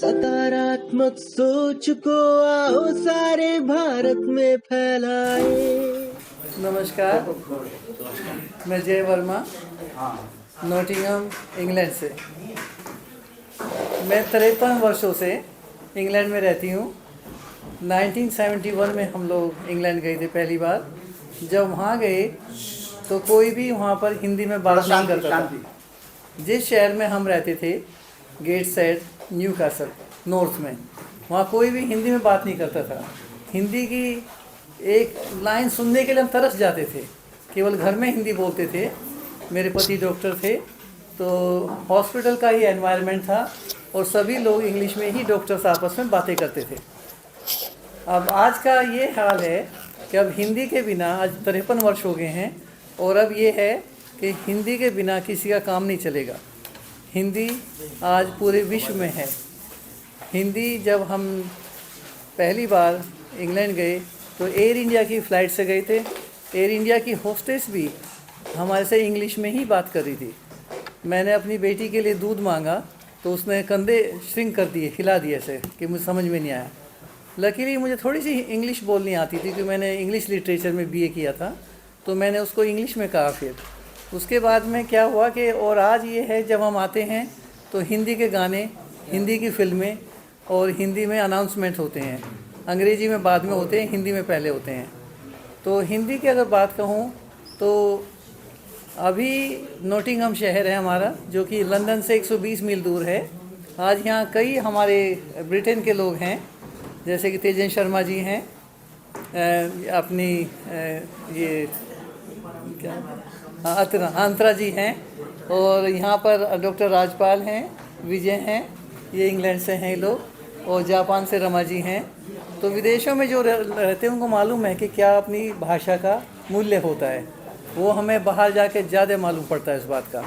सकारात्मक सोच को आओ सारे भारत में फैलाए। नमस्कार, मैं जय वर्मा, नॉटिंघम, इंग्लैंड से। मैं 53 वर्षों से इंग्लैंड में रहती हूँ। 1971 में हम लोग इंग्लैंड गए थे पहली बार। जब वहाँ गए तो कोई भी वहाँ पर हिंदी में बात नहीं करता था। जिस शहर में हम रहते थे, गेटसेड, न्यूकासल, नॉर्थ में, वहाँ कोई भी हिंदी में बात नहीं करता था। हिंदी की एक लाइन सुनने के लिए हम तरस जाते थे। केवल घर में हिंदी बोलते थे। मेरे पति डॉक्टर थे, तो हॉस्पिटल का ही एनवायरनमेंट था और सभी लोग इंग्लिश में ही डॉक्टर्स आपस में बातें करते थे। अब आज का ये हाल है कि अब हिंदी के बिना, आज 53 वर्ष हो गए हैं, और अब ये है कि हिंदी के बिना किसी का काम नहीं चलेगा। हिंदी आज पूरे विश्व में है। हिंदी, जब हम पहली बार इंग्लैंड गए तो एयर इंडिया की फ़्लाइट से गए थे। एयर इंडिया की होस्टेस भी हमारे से इंग्लिश में ही बात कर रही थी। मैंने अपनी बेटी के लिए दूध मांगा तो उसने कंधे श्रिंक कर दिए, हिला दिए ऐसे कि मुझे समझ में नहीं आया। लकीली मुझे थोड़ी सी इंग्लिश बोलनी आती थी क्योंकि मैंने इंग्लिश लिटरेचर में बीए किया था, तो मैंने उसको इंग्लिश में कहा। फिर उसके बाद में क्या हुआ कि और आज ये है, जब हम आते हैं तो हिंदी के गाने, हिंदी की फिल्में और हिंदी में अनाउंसमेंट होते हैं। अंग्रेजी में बाद में होते हैं, हिंदी में पहले होते हैं। तो हिंदी की अगर बात कहूँ तो अभी नॉटिंघम शहर है हमारा, जो कि लंदन से 120 मील दूर है। आज यहाँ कई हमारे ब्रिटेन के लोग हैं, जैसे कि तेजन शर्मा जी हैं, अपनी ये क्या अंतरा जी हैं, और यहाँ पर डॉक्टर राजपाल हैं, विजय हैं, ये इंग्लैंड से हैं ये लोग, और जापान से रमा जी हैं। तो विदेशों में जो रहते हैं उनको मालूम है कि क्या अपनी भाषा का मूल्य होता है। वो हमें बाहर जाके ज़्यादा मालूम पड़ता है इस बात का।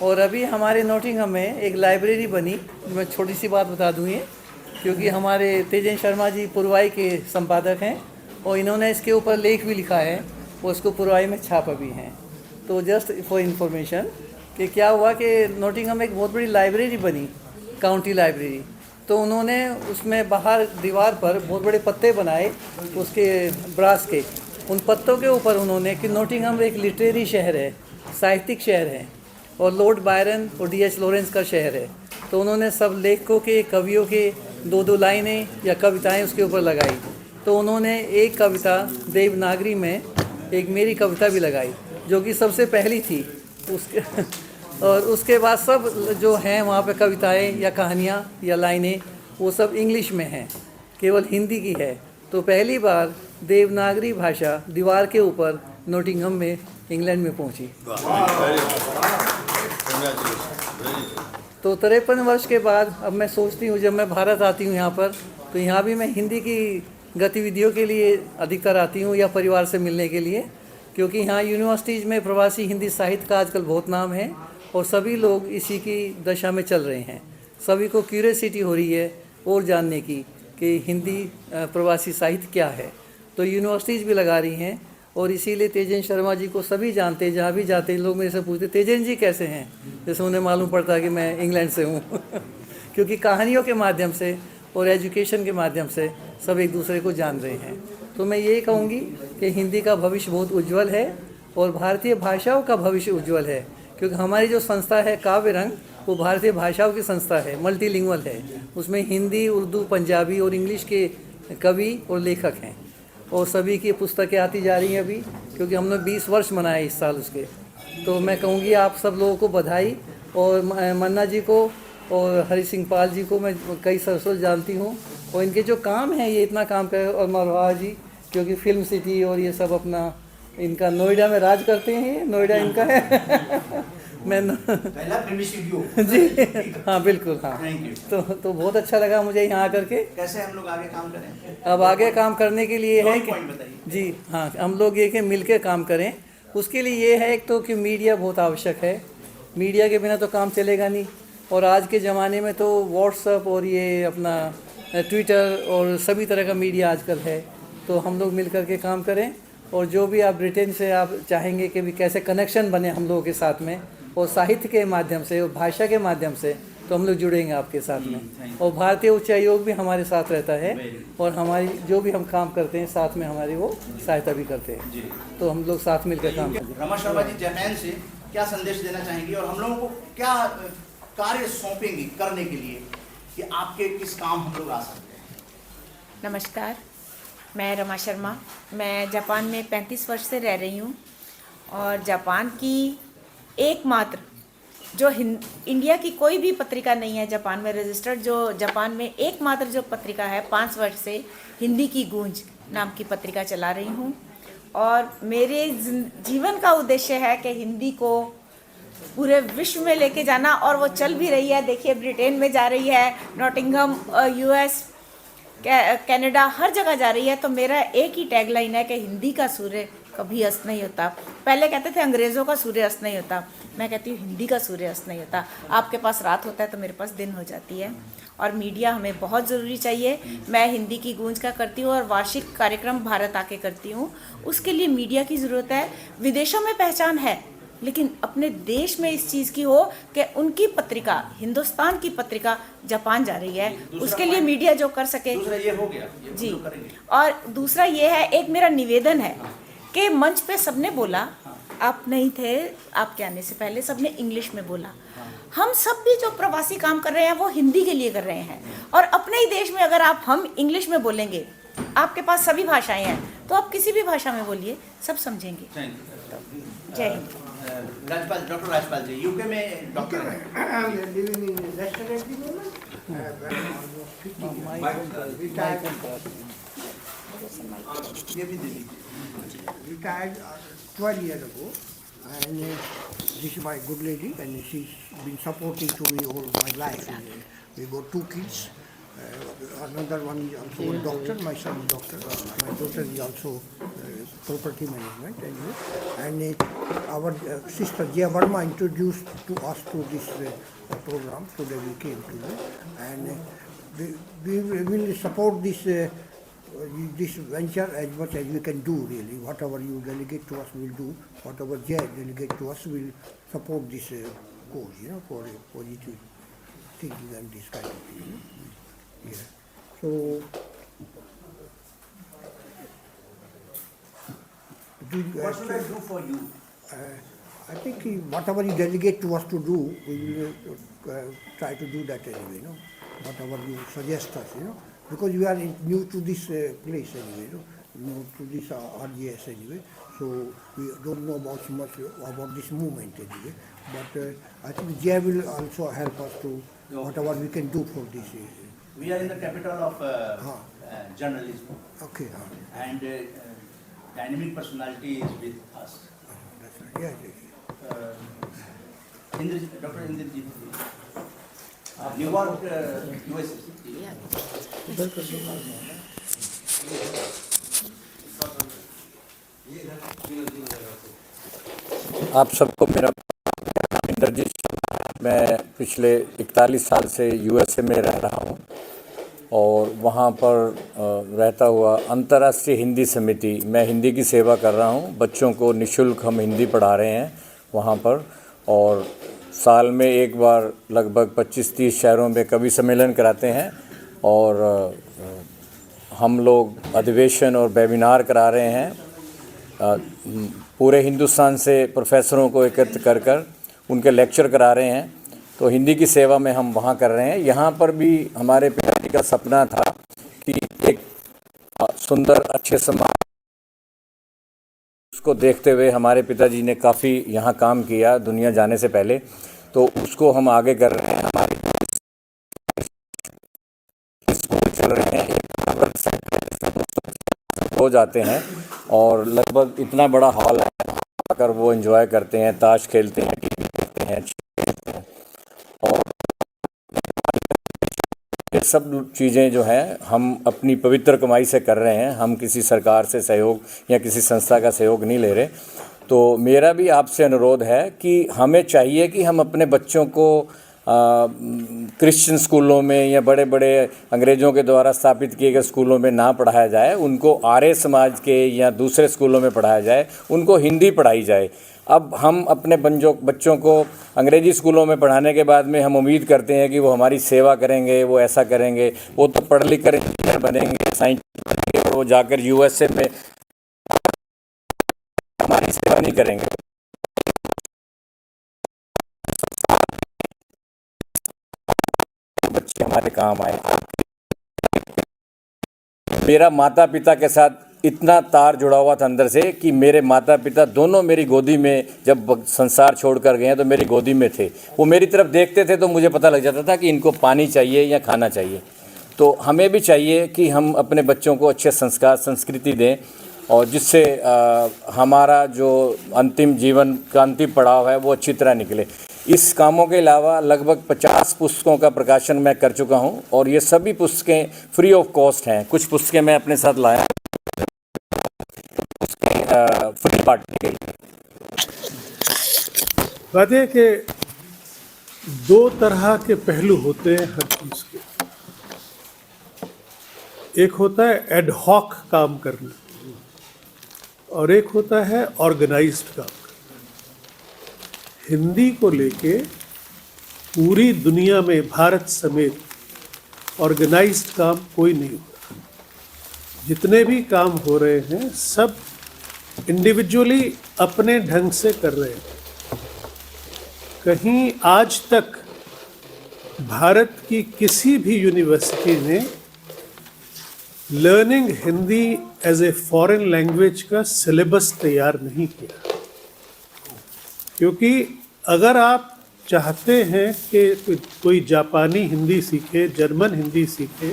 और अभी हमारे नॉटिंघम में एक लाइब्रेरी बनी। मैं छोटी सी बात बता दूँ ये, क्योंकि हमारे तेजन शर्मा जी पुरवाई के संपादक हैं और इन्होंने इसके ऊपर लेख भी लिखा है और उसको पुरवाई में छापा भी हैं। तो जस्ट फॉर इंफॉर्मेशन कि क्या हुआ कि नॉटिंघम में एक बहुत बड़ी लाइब्रेरी बनी, काउंटी लाइब्रेरी। तो उन्होंने उसमें बाहर दीवार पर बहुत बड़े पत्ते बनाए उसके ब्रास के। उन पत्तों के ऊपर उन्होंने कि नॉटिंघम एक लिटरेरी शहर है, साहित्यिक शहर है, और लॉर्ड बायरन और D.H. लॉरेंस का शहर है। तो उन्होंने सब लेखकों के, कवियों के दो लाइनें या कविताएं उसके ऊपर लगाई। तो उन्होंने एक कविता देवनागरी में, एक मेरी कविता भी लगाई, जो कि सबसे पहली थी उसके और उसके बाद सब जो हैं वहाँ पे कविताएं या कहानियाँ या लाइनें, वो सब इंग्लिश में हैं, केवल हिंदी की है। तो पहली बार देवनागरी भाषा दीवार के ऊपर नॉटिंघम में, इंग्लैंड में पहुँची। तो 53 वर्ष के बाद अब मैं सोचती हूँ, जब मैं भारत आती हूँ यहाँ पर, तो यहाँ भी मैं हिंदी की गतिविधियों के लिए अधिकतर आती हूँ या परिवार से मिलने के लिए, क्योंकि यहाँ यूनिवर्सिटीज़ में प्रवासी हिंदी साहित्य का आजकल बहुत नाम है और सभी लोग इसी की दशा में चल रहे हैं। सभी को क्यूरियोसिटी हो रही है और जानने की कि हिंदी प्रवासी साहित्य क्या है। तो यूनिवर्सिटीज़ भी लगा रही हैं, और इसीलिए तेजन शर्मा जी को सभी जानते हैं। जहाँ भी जाते हैं लोग मेरे से पूछते, तेजन जी कैसे हैं, जैसे उन्हें मालूम पड़ता है कि मैं इंग्लैंड से हूँ क्योंकि कहानियों के माध्यम से और एजुकेशन के माध्यम से सब एक दूसरे को जान रहे हैं। तो मैं यही कहूँगी कि हिंदी का भविष्य बहुत उज्जवल है और भारतीय भाषाओं का भविष्य उज्जवल है, क्योंकि हमारी जो संस्था है काव्य रंग, वो भारतीय भाषाओं की संस्था है, मल्टीलिंगुअल है। उसमें हिंदी, उर्दू, पंजाबी और इंग्लिश के कवि और लेखक हैं, और सभी की पुस्तकें आती जा रही हैं अभी, क्योंकि हमने 20 वर्ष मनाए इस साल उसके। तो मैं कहूँगी आप सब लोगों को बधाई, और मन्ना जी को और हरि सिंह पाल जी को मैं कई सरसों जानती हूँ, और इनके जो काम है, ये इतना काम करे, और मरवा जी, क्योंकि फिल्म सिटी और ये सब अपना इनका नोएडा में राज करते हैं, नोएडा इनका है मैं पहला फिल्म स्टूडियो जी हाँ, बिल्कुल हाँ। तो बहुत अच्छा लगा मुझे यहाँ आकर के। कैसे हम लोग आगे काम करें? अब आगे काम करने के लिए है कि बताइए। जी हाँ, हम लोग ये कि मिलकर काम करें। उसके लिए ये है एक तो कि मीडिया बहुत आवश्यक है। मीडिया के बिना तो काम चलेगा नहीं, और आज के ज़माने में तो व्हाट्सएप और ये अपना ट्विटर और सभी तरह का मीडिया आजकल है। तो हम लोग मिल कर के काम करें, और जो भी आप ब्रिटेन से आप चाहेंगे कि भी कैसे कनेक्शन बने हम लोगों के साथ में, और साहित्य के माध्यम से और भाषा के माध्यम से तो हम लोग जुड़ेंगे आपके साथ में। और भारतीय उच्चायोग भी हमारे साथ रहता है और हमारी जो भी हम काम करते हैं साथ में हमारी वो सहायता भी करते हैं, तो हम लोग साथ मिलकर काम करते हैं। रमा शर्मा जी जापान से क्या संदेश देना चाहेंगी और हम लोगों को क्या कार्य सौंपेंगी करने के लिए कि आपके किस काम हम लोग आ सकते हैं? नमस्कार, मैं रमा शर्मा। मैं जापान में 35 वर्ष से रह रही हूँ और जापान की एकमात्र जो इंडिया की कोई भी पत्रिका नहीं है जापान में रजिस्टर्ड, जो जापान में एकमात्र जो पत्रिका है 5 वर्ष से हिंदी की गूंज नाम की पत्रिका चला रही हूँ। और मेरे जीवन का उद्देश्य है कि हिंदी को पूरे विश्व में लेके जाना, और वो चल भी रही है। देखिए ब्रिटेन में जा रही है, नॉटिंघम, यूएस, कनाडा, हर जगह जा रही है। तो मेरा एक ही टैगलाइन है कि हिंदी का सूर्य कभी अस्त नहीं होता। पहले कहते थे अंग्रेज़ों का सूर्य अस्त नहीं होता, मैं कहती हूँ हिंदी का सूर्य अस्त नहीं होता। आपके पास रात होता है तो मेरे पास दिन हो जाती है, और मीडिया हमें बहुत ज़रूरी चाहिए। मैं हिंदी की गूंज का करती हूँ और वार्षिक कार्यक्रम भारत आके करती हूँ। उसके लिए मीडिया की ज़रूरत है। विदेशों में पहचान है, लेकिन अपने देश में इस चीज़ की हो कि उनकी पत्रिका, हिंदुस्तान की पत्रिका जापान जा रही है, उसके लिए मीडिया जो कर सके। दूसरा ये हो गया, ये जी, जो करेंगे। और दूसरा ये है, एक मेरा निवेदन है कि मंच पे सबने बोला, आप नहीं थे, आपके आने से पहले सबने इंग्लिश में बोला। हम सब भी जो प्रवासी काम कर रहे हैं वो हिंदी के लिए कर रहे हैं, और अपने ही देश में अगर हम इंग्लिश में बोलेंगे, आपके पास सभी भाषाएं हैं, तो आप किसी भी भाषा में बोलिए, सब समझेंगे। जय हिंद। राजपाल, डॉक्टर राजपाल जी यूके में डॉक्टर हैं। ये भी दे दीजिए। Retired 12 years ago, and this is my good lady, and she's been supporting to me all my life. We got 2 kids. Another one is also a doctor. My son is doctor. My daughter is also property management. And our sister Jia Verma introduced to us to this program, so that we came to it. And we will support this venture as much as we can do, really. Whatever you delegate to us, we'll do. Whatever Jay delegate to us, we'll support this cause, for a positive thinking and this kind of thing. Yeah. So, What should I do for you? I think whatever you delegate to us to do, we will try to do that anyway, whatever you suggest us, because we are new to this place anyway, new to this RGS anyway, so we don't know about much about this movement anyway, but I think Jay will also help us to whatever we can do for this. We are in the capital of journalism. Okay. And dynamic personality is with us. That's right. Yeah. Indrajit, Dr. Indrajit, New York US. आप सबको मेरा इंद्रजीत शर्मा है। मैं पिछले 41 साल से USA में रह रहा हूँ और वहाँ पर रहता हुआ अंतर्राष्ट्रीय हिंदी समिति, मैं हिंदी की सेवा कर रहा हूँ। बच्चों को निःशुल्क हम हिंदी पढ़ा रहे हैं वहाँ पर, और साल में एक बार लगभग 25-30 शहरों में कवि सम्मेलन कराते हैं, और हम लोग अधिवेशन और वेबिनार करा रहे हैं। पूरे हिंदुस्तान से प्रोफेसरों को एकत्र कर उनके लेक्चर करा रहे हैं। तो हिंदी की सेवा में हम वहाँ कर रहे हैं। यहाँ पर भी हमारे पिताजी का सपना था कि एक सुंदर अच्छे समाज, उसको देखते हुए हमारे पिताजी ने काफ़ी यहाँ काम किया दुनिया जाने से पहले, तो उसको हम आगे कर रहे हैं। हमारे स्कूल चल रहे हैं, हो जाते हैं और लगभग इतना बड़ा हॉल है, आकर वो एंजॉय करते हैं, ताश खेलते हैं, टीवी देखते हैं, और ये सब चीज़ें जो हैं हम अपनी पवित्र कमाई से कर रहे हैं। हम किसी सरकार से सहयोग या किसी संस्था का सहयोग नहीं ले रहे। तो मेरा भी आपसे अनुरोध है कि हमें चाहिए कि हम अपने बच्चों को क्रिश्चियन स्कूलों में या बड़े बड़े अंग्रेज़ों के द्वारा स्थापित किए गए स्कूलों में ना पढ़ाया जाए, उनको आर्य समाज के या दूसरे स्कूलों में पढ़ाया जाए, उनको हिंदी पढ़ाई जाए। अब हम अपने बच्चों को अंग्रेजी स्कूलों में पढ़ाने के बाद में हम उम्मीद करते हैं कि वो हमारी सेवा करेंगे, वो ऐसा करेंगे, वो तो पढ़ लिख कर इंजीनियर बनेंगे, साइंटिस्ट बनेंगे, वो जाकर USA में हमारी सेवा नहीं करेंगे। बच्चे हमारे काम आए। मेरा माता पिता के साथ इतना तार जुड़ा हुआ था अंदर से कि मेरे माता पिता दोनों मेरी गोदी में, जब संसार छोड़कर गए हैं तो मेरी गोदी में थे। वो मेरी तरफ देखते थे तो मुझे पता लग जाता था कि इनको पानी चाहिए या खाना चाहिए। तो हमें भी चाहिए कि हम अपने बच्चों को अच्छे संस्कार, संस्कृति दें, और जिससे हमारा जो अंतिम जीवन का अंतिम पड़ाव है वो अच्छी तरह निकले। इस कामों के अलावा लगभग 50 पुस्तकों का प्रकाशन मैं कर चुका हूं, और ये सभी पुस्तकें फ्री ऑफ कॉस्ट हैं। कुछ पुस्तकें मैं अपने साथ लाया फ्री बांटने के लिए। बात है कि दो तरह के पहलू होते हैं हर चीज के। एक होता है एड हॉक काम करना, और एक होता है ऑर्गेनाइज्ड काम करना। हिंदी को लेके पूरी दुनिया में, भारत समेत, ऑर्गेनाइज्ड काम कोई नहीं हो रहा। जितने भी काम हो रहे हैं सब इंडिविजुअली अपने ढंग से कर रहे हैं। कहीं आज तक भारत की किसी भी यूनिवर्सिटी ने learning Hindi as a foreign language का सिलेबस तैयार नहीं किया, क्योंकि अगर आप चाहते हैं कि कोई जापानी हिंदी सीखे, जर्मन हिंदी सीखे,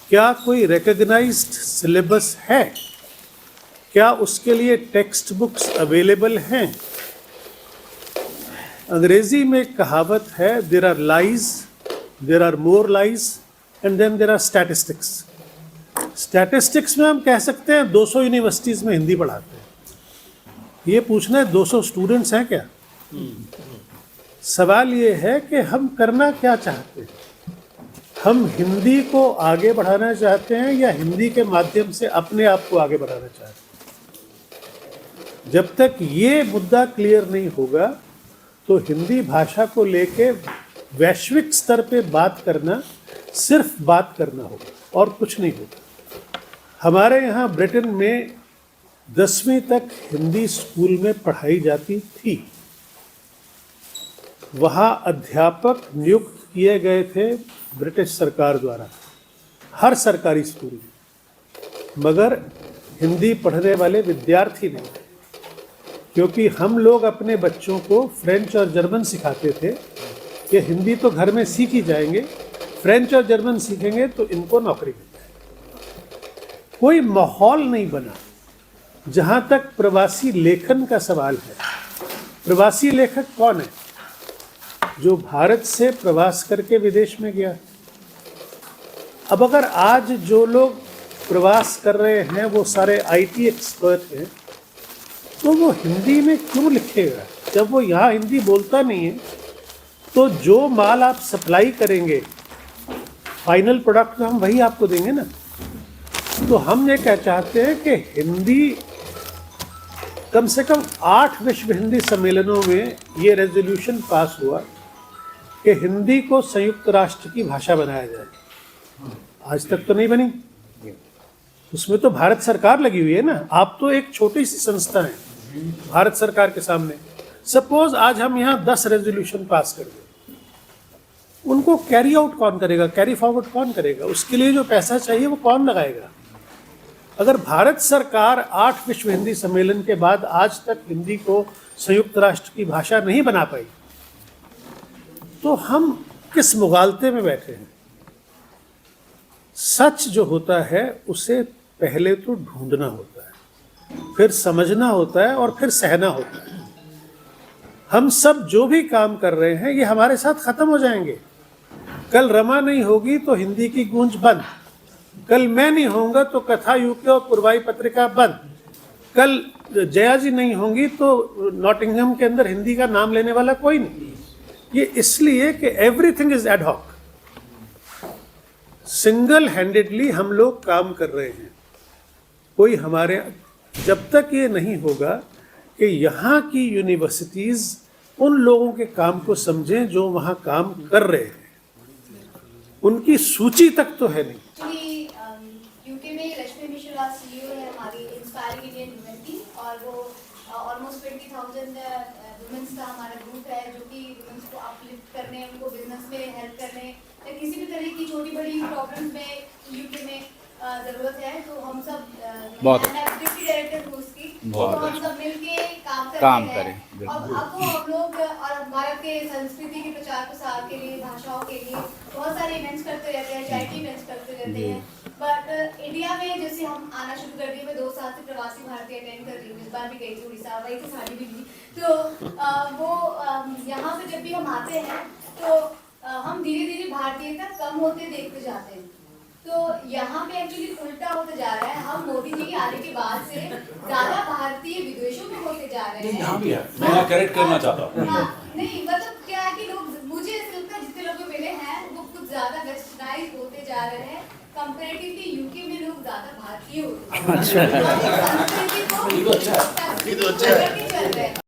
क्या कोई रिकॉग्नाइज्ड सिलेबस है? क्या उसके लिए टेक्स्ट बुक्स अवेलेबल हैं? अंग्रेजी में कहावत है, there are lies, there are more lies, and then there are statistics. Statistics में हम कह सकते हैं 200 यूनिवर्सिटीज़ में हिंदी पढ़ाते हैं। ये पूछना है 200 स्टूडेंट्स हैं क्या? सवाल ये है कि हम करना क्या चाहते हैं। हम हिंदी को आगे बढ़ाना चाहते हैं या हिंदी के माध्यम से अपने आप को आगे बढ़ाना चाहते हैं? जब तक ये मुद्दा क्लियर नहीं होगा तो हिंदी भाषा को लेके वैश्विक स्तर पे बात करना सिर्फ बात करना होगा और कुछ नहीं होगा। हमारे यहाँ ब्रिटेन में 10वीं तक हिंदी स्कूल में पढ़ाई जाती थी। वहाँ अध्यापक नियुक्त किए गए थे ब्रिटिश सरकार द्वारा हर सरकारी स्कूल में, मगर हिंदी पढ़ने वाले विद्यार्थी नहीं थे, क्योंकि हम लोग अपने बच्चों को फ्रेंच और जर्मन सिखाते थे कि हिंदी तो घर में सीख ही जाएंगे, फ्रेंच और जर्मन सीखेंगे तो इनको नौकरी मिल जाएगी। कोई माहौल नहीं बना। जहाँ तक प्रवासी लेखन का सवाल है, प्रवासी लेखक कौन है? जो भारत से प्रवास करके विदेश में गया। अब अगर आज जो लोग प्रवास कर रहे हैं वो सारे IT एक्सपर्ट हैं, तो वो हिंदी में क्यों लिखेगा? जब वो यहाँ हिंदी बोलता नहीं है तो जो माल आप सप्लाई करेंगे, फाइनल प्रोडक्ट तो हम वही आपको देंगे ना। तो हम ये कह चाहते हैं कि हिंदी कम से कम 8 विश्व हिंदी सम्मेलनों में ये रेजोल्यूशन पास हुआ कि हिंदी को संयुक्त राष्ट्र की भाषा बनाया जाए। आज तक तो नहीं बनी। उसमें तो भारत सरकार लगी हुई है ना। आप तो एक छोटी सी संस्था है भारत सरकार के सामने। सपोज आज हम यहाँ 10 रेजोल्यूशन पास कर दें, उनको कैरी आउट कौन करेगा, कैरी फॉरवर्ड कौन करेगा? उसके लिए जो पैसा चाहिए वो कौन लगाएगा? अगर भारत सरकार 8 विश्व हिंदी सम्मेलन के बाद आज तक हिंदी को संयुक्त राष्ट्र की भाषा नहीं बना पाई, तो हम किस मुगालते में बैठे हैं? सच जो होता है उसे पहले तो ढूंढना होता है, फिर समझना होता है और फिर सहना होता है। हम सब जो भी काम कर रहे हैं ये हमारे साथ खत्म हो जाएंगे। कल रमा नहीं होगी तो हिंदी की गूंज बंद, कल मैं नहीं होऊंगा तो कथा यूके और पूर्वाई पत्रिका बंद, कल जया जी नहीं होंगी तो नॉटिंघम के अंदर हिंदी का नाम लेने वाला कोई नहीं। ये इसलिए कि everything is ad hoc. Single handedly हम लोग काम कर रहे हैं। कोई हमारे, जब तक ये नहीं होगा कि यहाँ की यूनिवर्सिटीज़ उन लोगों के काम को समझें जो वहाँ काम कर रहे हैं, उनकी सूची तक तो है नहीं। एक्चुअली यूके में लक्ष्मी मिश्रा सीईओ है हमारी इंस्पायरिंग इंडियन वुमेन की, और वो ऑलमोस्ट 20,000 वुमेन्स का हमारा ग्रुप है जो कि वुमेन्स को अपलिफ्ट करने, उनको बिजनेस में हेल्प करने या किसी भी तरह की छोटी बड़ी प्रॉब्लम्स में यूके में ज़रूरत है। तो हम सब डिप्टी डायरेक्टर हूँ उसकी, तो हम सब मिलके काम करें। अब तो हम लोग और भारत के संस्कृति के प्रचार प्रसार के लिए, भाषाओं के लिए बहुत सारे इवेंट्स करते रहते हैं, चैरिटी इवेंट्स करते रहते हैं। बट इंडिया में जैसे हम आना शुरू कर दिए, मैं 2 साल से प्रवासी भारतीय अटेंड कर रही हूँ, इस बार भी गई थी उड़ीसा, वही थी साड़ी भी ली। तो वो यहाँ पे जब भी हम आते हैं तो हम धीरे धीरे भारतीयता कम होते देखते जाते हैं। तो यहाँ पे एक्चुअली उल्टा होते जा रहा है, हम मोदी जी के आने के बाद से ज्यादा भारतीय विदेशों में होते जा रहे हैं। मैं करेक्ट करना चाहता हूँ। नहीं मतलब क्या है कि लोग, मुझे ऐसा लगता है जितने लोग मिले हैं वो कुछ ज्यादा वेस्टर्नाइज होते जा रहे हैं। कंपैरेटिवली यूके में लोग ज्यादा भारतीय होते जा रहे हैं। संस्कृति को चल रहे हैं।